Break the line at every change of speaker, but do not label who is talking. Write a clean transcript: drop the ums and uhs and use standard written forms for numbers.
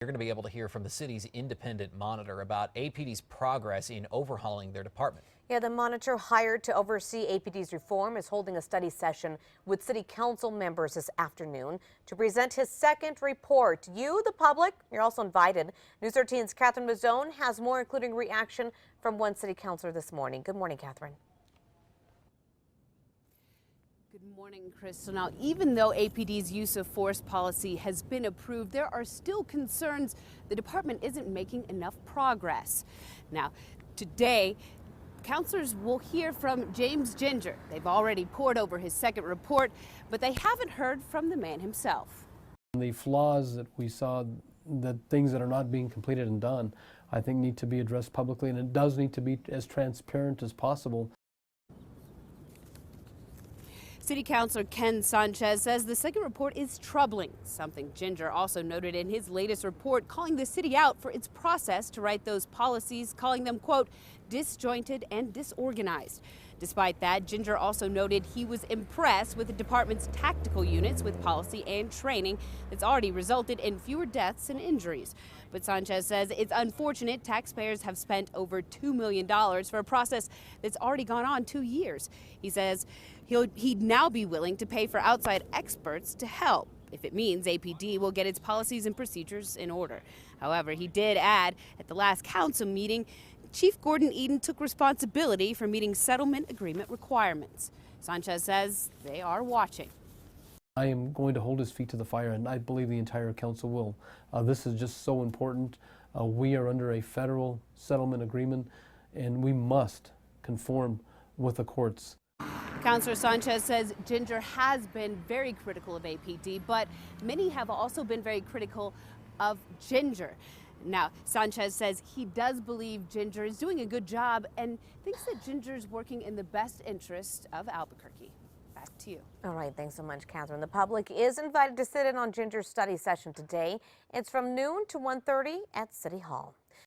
You're going to be able to hear from the city's independent monitor about APD's progress in overhauling their department.
Yeah, the monitor hired to oversee APD's reform is holding a study session with city council members this afternoon to present his second report. You, the public, you're also invited. News 13's Catherine Mazzone has more, including reaction from one city councilor this morning. Good morning, Catherine.
Good morning, Crystal. Now, even though APD's use of force policy has been approved, there are still concerns the department isn't making enough progress. Now, today, councilors will hear from James Ginger. They've already pored over his second report, but they haven't heard from the man himself.
The flaws that we saw, the things that are not being completed and done, I think need to be addressed publicly, and it does need to be as transparent as possible.
City Councilor Ken Sanchez says the second report is troubling, something Ginger also noted in his latest report, calling the city out for its process to write those policies, calling them, quote, disjointed and disorganized. Despite that, Ginger also noted he was impressed with the department's tactical units with policy and training that's already resulted in fewer deaths and injuries. But Sanchez says it's unfortunate taxpayers have spent over $2 million for a process that's already gone on 2 years. He says he'd now be willing to pay for outside experts to help if it means APD will get its policies and procedures in order. However, he did add at the last council meeting, Chief Gordon Eden took responsibility for meeting settlement agreement requirements. Sanchez says they are watching.
I am going to hold his feet to the fire, and I believe the entire council will. This is just so important. We are under a federal settlement agreement, and we must conform with the courts.
Councilor Sanchez says Ginger has been very critical of APD, but many have also been very critical of Ginger. Now, Sanchez says he does believe Ginger is doing a good job and thinks that Ginger is working in the best interest of Albuquerque. Back to you.
All right, thanks so much, Catherine. The public is invited to sit in on Ginger's study session today. It's from noon to 1:30 at City Hall.